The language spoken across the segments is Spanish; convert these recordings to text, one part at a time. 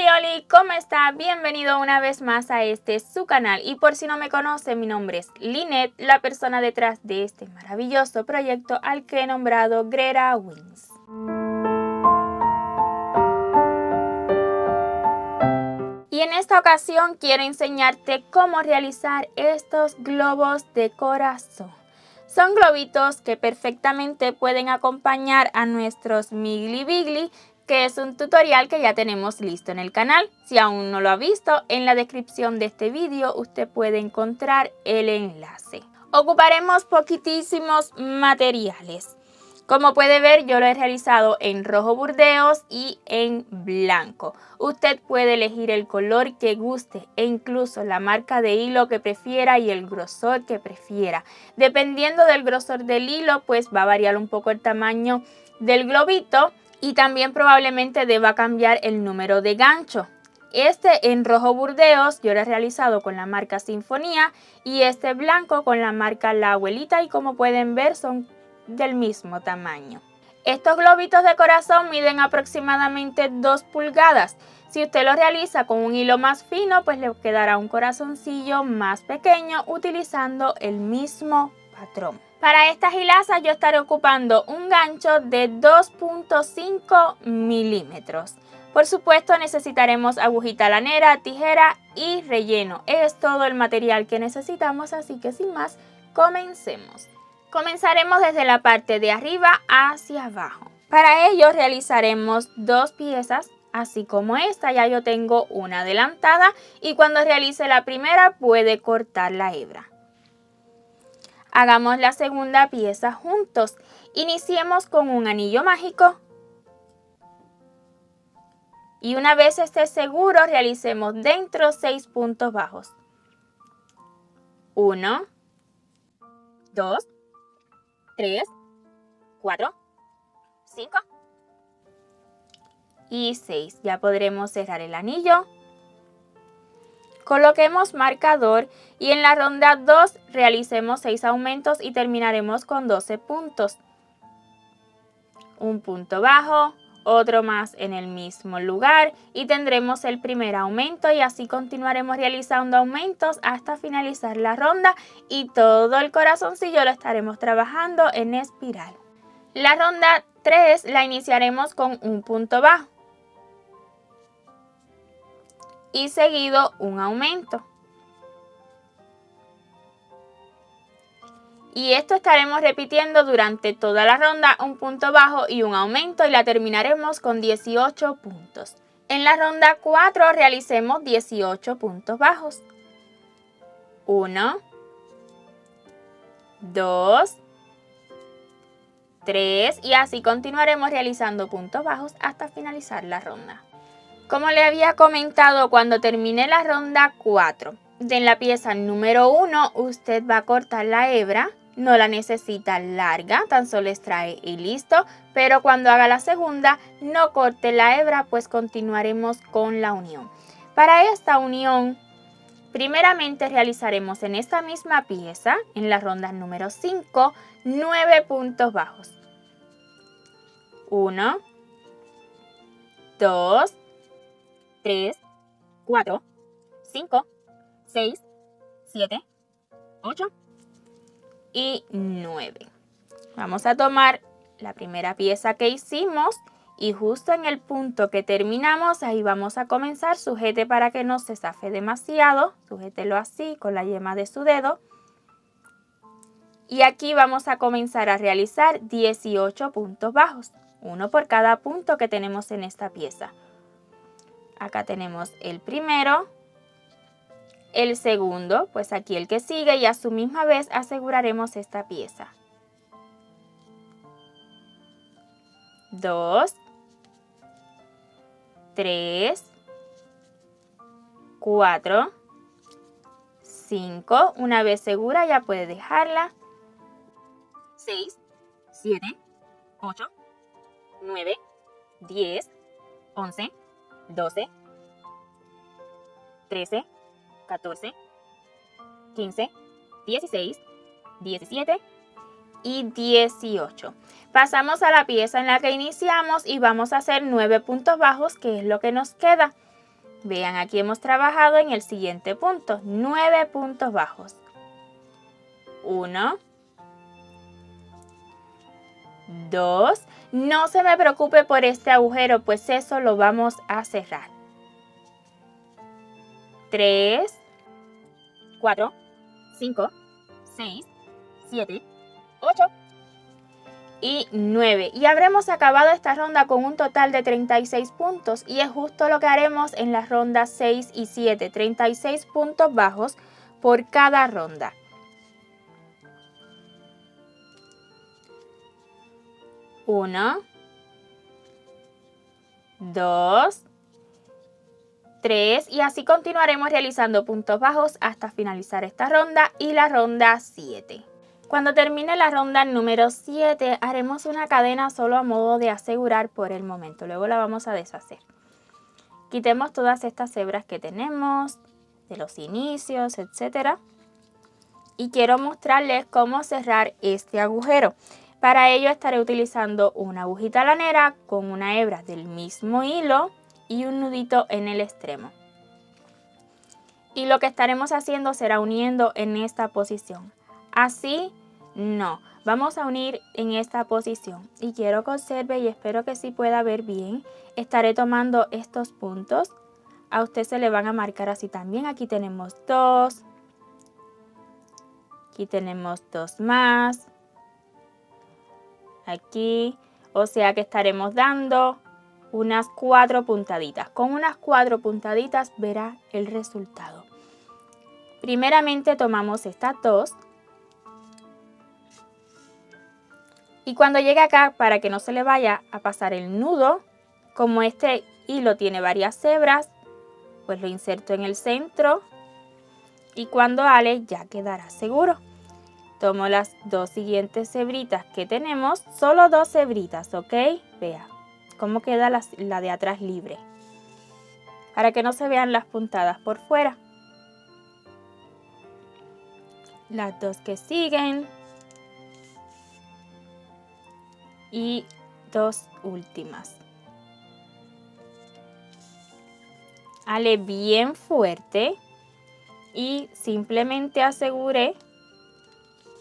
Oli, ¿cómo está? Bienvenido una vez más a su canal. Y por si no me conoce, mi nombre es Lynette, la persona detrás de este maravilloso proyecto al que he nombrado Greta Wings. Y en esta ocasión quiero enseñarte cómo realizar estos globos de corazón. Son globitos que perfectamente pueden acompañar a nuestros Miggly Wiggly, que es un tutorial que ya tenemos listo en el canal. Si aún no lo ha visto, en la descripción de este vídeo usted puede encontrar el enlace. Ocuparemos poquitísimos materiales. Como puede ver, yo lo he realizado en rojo burdeos y en blanco. Usted puede elegir el color que guste e incluso la marca de hilo que prefiera y el grosor que prefiera. Dependiendo del grosor del hilo, pues va a variar un poco el tamaño del globito y también probablemente deba cambiar el número de gancho. Este en rojo burdeos yo lo he realizado con la marca Sinfonía y este blanco con la marca La Abuelita, y como pueden ver son del mismo tamaño. Estos globitos de corazón miden aproximadamente 2 pulgadas. Si usted lo realiza con un hilo más fino, pues le quedará un corazoncillo más pequeño utilizando el mismo patrón. Para estas hilazas yo estaré ocupando un gancho de 2.5 milímetros. Por supuesto necesitaremos agujita lanera, tijera y relleno. Es todo el material que necesitamos, así que sin más, comencemos. Comenzaremos desde la parte de arriba hacia abajo. Para ello realizaremos 2 piezas, así como esta. Ya yo tengo una adelantada y cuando realice la primera puede cortar la hebra. Hagamos la segunda pieza juntos. Iniciemos con un anillo mágico. Y una vez esté seguro, realicemos dentro 6 puntos bajos. 1, 2, 3, 4, 5 y 6. Ya podremos cerrar el anillo. Coloquemos marcador y en la ronda 2 realicemos 6 aumentos y terminaremos con 12 puntos. Un punto bajo, otro más en el mismo lugar y tendremos el primer aumento, y así continuaremos realizando aumentos hasta finalizar la ronda y todo el corazoncillo lo estaremos trabajando en espiral. La ronda 3 la iniciaremos con un punto bajo y seguido un aumento. Y esto estaremos repitiendo durante toda la ronda, un punto bajo y un aumento, y la terminaremos con 18 puntos. En la ronda 4 realicemos 18 puntos bajos. 1, 2, 3 y así continuaremos realizando puntos bajos hasta finalizar la ronda. Como le había comentado, cuando termine la ronda 4, en la pieza número 1 usted va a cortar la hebra. No la necesita larga, tan solo extrae y listo, pero cuando haga la segunda no corte la hebra, pues continuaremos con la unión. Para esta unión, primeramente realizaremos en esta misma pieza, en la ronda número 5, 9 puntos bajos. 1, 2, 3, 4, 5, 6, 7, 8 y 9. Vamos a tomar la primera pieza que hicimos y justo en el punto que terminamos, ahí vamos a comenzar. Sujete para que no se zafe demasiado, sujételo así con la yema de su dedo. Y aquí vamos a comenzar a realizar 18 puntos bajos, uno por cada punto que tenemos en esta pieza. Acá tenemos el primero, el segundo, pues aquí el que sigue, y a su misma vez aseguraremos esta pieza. 2, 3, 4, 5, una vez segura ya puede dejarla. 6, 7, 8, 9, 10, 11, 12, 13, 14, 15, 16, 17 y 18. Pasamos a la pieza en la que iniciamos y vamos a hacer 9 puntos bajos, que es lo que nos queda. Vean, aquí hemos trabajado en el siguiente punto, 9 puntos bajos. 1, 2, no se me preocupe por este agujero, pues eso lo vamos a cerrar. 3, 4, 5, 6, 7, 8 y 9. Y habremos acabado esta ronda con un total de 36 puntos y es justo lo que haremos en las rondas 6 y 7, 36 puntos bajos por cada ronda. 1, 2, 3 y así continuaremos realizando puntos bajos hasta finalizar esta ronda y la ronda 7. Cuando termine la ronda número 7 haremos una cadena solo a modo de asegurar por el momento, luego la vamos a deshacer. Quitemos todas estas hebras que tenemos, de los inicios, etc. Y quiero mostrarles cómo cerrar este agujero. Para ello estaré utilizando una agujita lanera con una hebra del mismo hilo y un nudito en el extremo. Y lo que estaremos haciendo será uniendo en esta posición. Así no, vamos a unir en esta posición. Y quiero que observe y espero que sí pueda ver bien. Estaré tomando estos puntos. A usted se le van a marcar así también. Aquí tenemos 2. Aquí tenemos 2 más. Aquí, o sea que estaremos dando unas 4 puntaditas. Con unas 4 puntaditas verá el resultado. Primeramente tomamos estas 2. Y cuando llegue acá, para que no se le vaya a pasar el nudo, como este hilo tiene varias hebras, pues lo inserto en el centro y cuando ale ya quedará seguro. Tomo las 2 siguientes hebritas que tenemos, solo 2 hebritas, ¿ok? Vea cómo queda la de atrás libre, para que no se vean las puntadas por fuera. Las 2 que siguen y 2 últimas. Ale bien fuerte y simplemente asegure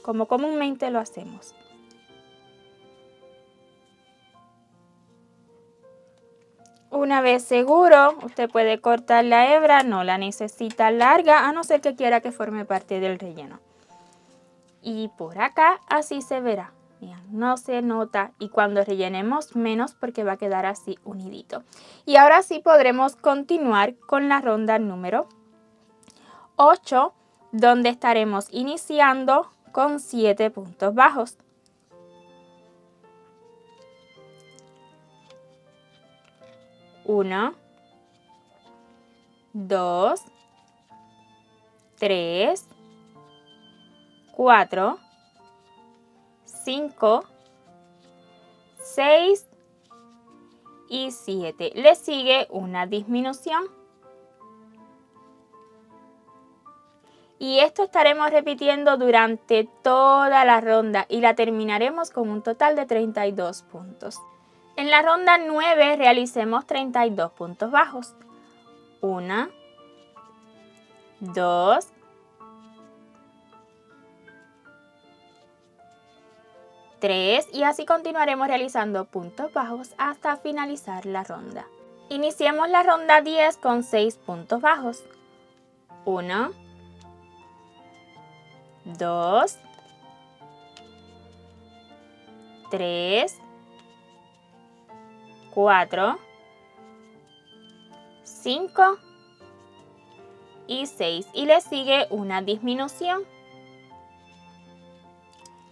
como comúnmente lo hacemos. Una vez seguro, usted puede cortar la hebra, no la necesita larga, a no ser que quiera que forme parte del relleno. Y por acá así se verá. Vean, no se nota y cuando rellenemos menos porque va a quedar así unidito. Y ahora sí podremos continuar con la ronda número 8, donde estaremos iniciando con 7 puntos bajos. 1, 2, 3, 4, 5, 6 y 7. Le sigue una disminución. Y esto estaremos repitiendo durante toda la ronda y la terminaremos con un total de 32 puntos. En la ronda 9 realicemos 32 puntos bajos. 1, 2, 3 y así continuaremos realizando puntos bajos hasta finalizar la ronda. Iniciemos la ronda 10 con 6 puntos bajos. 1, 2, 3, 4, 5 y 6 y le sigue una disminución.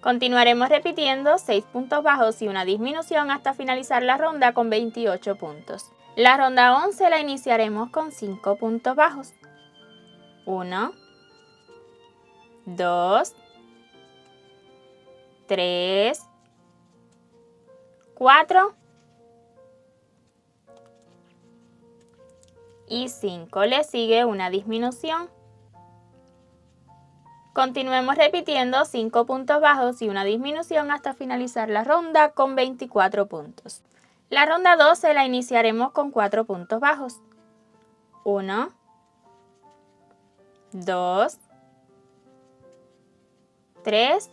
Continuaremos repitiendo 6 puntos bajos y una disminución hasta finalizar la ronda con 28 puntos. La ronda 11 la iniciaremos con 5 puntos bajos. 1, 2, 3, 4 y 5. Le sigue una disminución. Continuemos repitiendo 5 puntos bajos y una disminución hasta finalizar la ronda con 24 puntos. La ronda 12 la iniciaremos con 4 puntos bajos. 1, 2, 3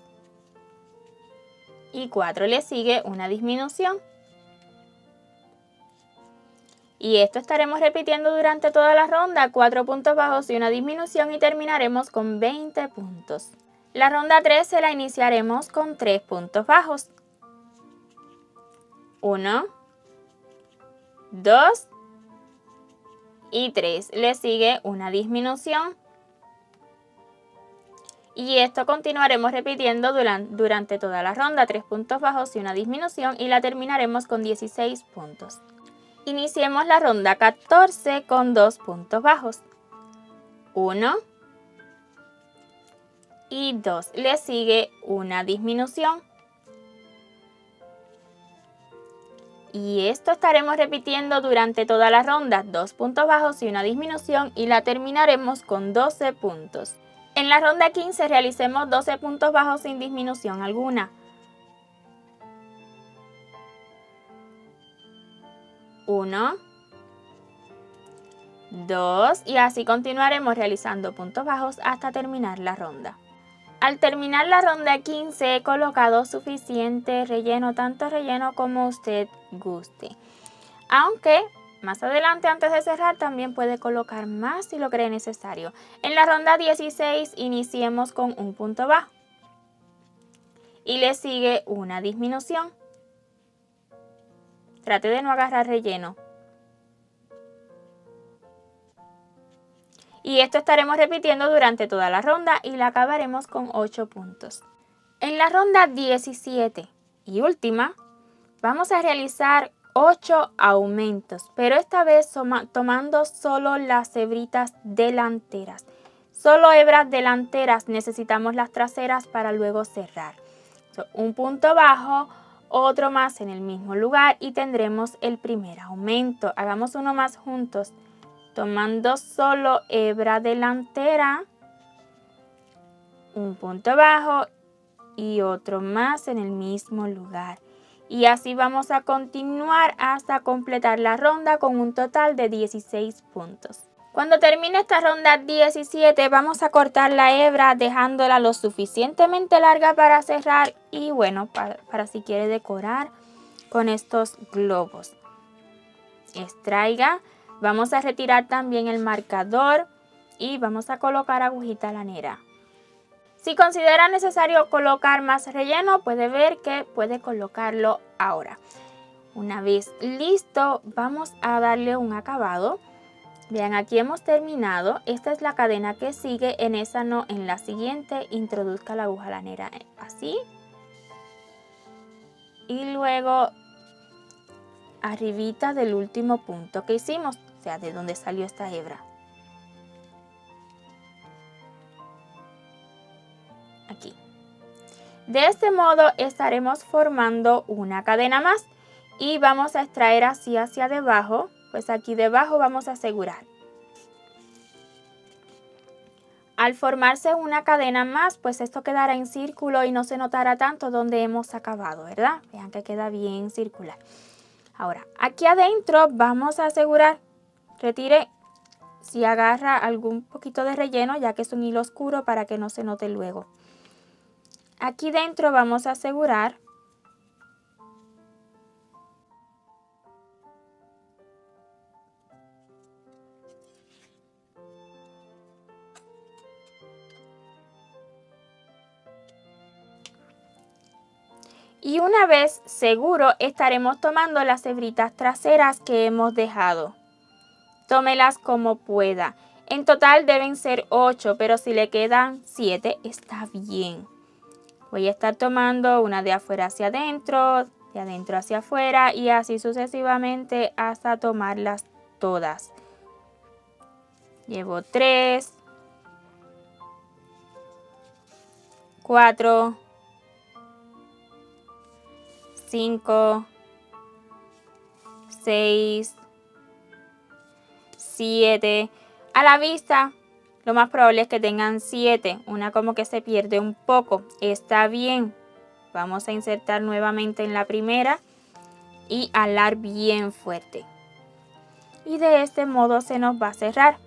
y 4. Le sigue una disminución. Y esto estaremos repitiendo durante toda la ronda, 4 puntos bajos y una disminución, y terminaremos con 20 puntos. La ronda 13 la iniciaremos con 3 puntos bajos. 1, 2 y 3. Le sigue una disminución. Y esto continuaremos repitiendo durante toda la ronda, 3 puntos bajos y una disminución, y la terminaremos con 16 puntos. Iniciemos la ronda 14 con 2 puntos bajos. 1 y 2. Le sigue una disminución. Y esto estaremos repitiendo durante toda la ronda, 2 puntos bajos y una disminución, y la terminaremos con 12 puntos. En la ronda 15 realicemos 12 puntos bajos sin disminución alguna. 1, 2 y así continuaremos realizando puntos bajos hasta terminar la ronda. Al terminar la ronda 15 he colocado suficiente relleno, tanto relleno como usted guste. Aunque más adelante, antes de cerrar, también puede colocar más si lo cree necesario. En la ronda 16 iniciemos con un punto bajo y le sigue una disminución. Trate de no agarrar relleno. Y esto estaremos repitiendo durante toda la ronda y la acabaremos con 8 puntos. En la ronda 17 y última, vamos a realizar 8 aumentos, pero esta vez tomando solo las hebritas delanteras. Solo hebras delanteras, necesitamos las traseras para luego cerrar. Un punto bajo, otro más en el mismo lugar y tendremos el primer aumento. Hagamos uno más juntos, tomando solo hebra delantera, un punto bajo y otro más en el mismo lugar. Y así vamos a continuar hasta completar la ronda con un total de 16 puntos. Cuando termine esta ronda 17 vamos a cortar la hebra dejándola lo suficientemente larga para cerrar y bueno, para si quiere decorar con estos globos. Extraiga, vamos a retirar también el marcador y vamos a colocar agujita lanera. Si considera necesario colocar más relleno, puede ver que puede colocarlo ahora. Una vez listo, vamos a darle un acabado. Vean, aquí hemos terminado. Esta es la cadena que sigue, en esa no, en la siguiente introduzca la aguja lanera así. Y luego arribita del último punto que hicimos, o sea, de donde salió esta hebra. Aquí. De este modo estaremos formando una cadena más y vamos a extraer así hacia debajo, pues aquí debajo vamos a asegurar. Al formarse una cadena más, pues esto quedará en círculo y no se notará tanto donde hemos acabado, ¿verdad? Vean que queda bien circular. Ahora, aquí adentro vamos a asegurar, retire si agarra algún poquito de relleno, ya que es un hilo oscuro para que no se note luego. Aquí dentro vamos a asegurar y una vez seguro estaremos tomando las hebritas traseras que hemos dejado. Tómelas como pueda. En total deben ser 8, pero si le quedan 7 está bien. Voy a estar tomando una de afuera hacia adentro, de adentro hacia afuera y así sucesivamente hasta tomarlas todas. Llevo 3, 4, 5, 6, 7. A la vista, lo más probable es que tengan 7. Una como que se pierde un poco. Está bien. Vamos a insertar nuevamente en la primera y alar bien fuerte. y de este modo se nos va a cerrar.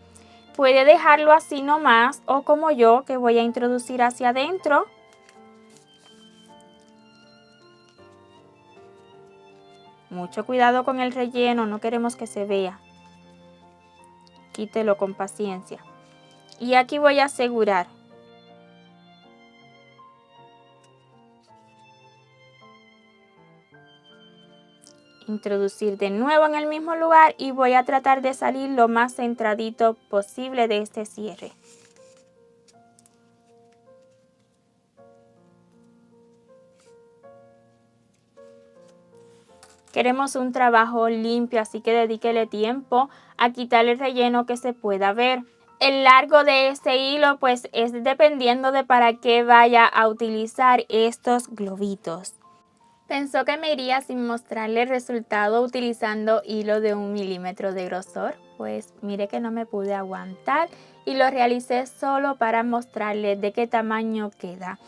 Puede dejarlo así nomás o como yo, que voy a introducir hacia adentro. Mucho cuidado con el relleno, no queremos que se vea. Quítelo con paciencia. Y aquí voy a asegurar. Introducir de nuevo en el mismo lugar y voy a tratar de salir lo más centradito posible de este cierre. Queremos un trabajo limpio, así que dedíquele tiempo a quitar el relleno que se pueda ver. El largo de este hilo pues es dependiendo de para qué vaya a utilizar estos globitos. Pensó que me iría sin mostrarle el resultado utilizando hilo de 1 milímetro de grosor. Pues mire que no me pude aguantar y lo realicé solo para mostrarle de qué tamaño queda.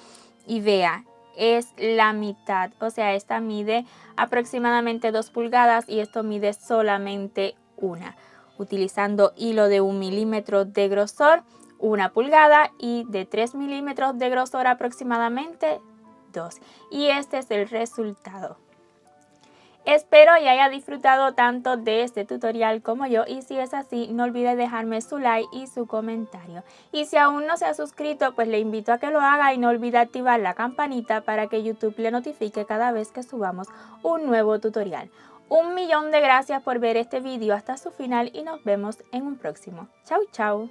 Y vea, es la mitad, o sea, esta mide aproximadamente 2 pulgadas y esto mide solamente 1. Utilizando hilo de 1 milímetro de grosor, 1 pulgada y de 3 milímetros de grosor aproximadamente 2. Y este es el resultado. Espero y haya disfrutado tanto de este tutorial como yo, y si es así no olvide dejarme su like y su comentario. Y si aún no se ha suscrito pues le invito a que lo haga y no olvide activar la campanita para que YouTube le notifique cada vez que subamos un nuevo tutorial. Un millón de gracias por ver este video hasta su final y nos vemos en un próximo. Chau chau.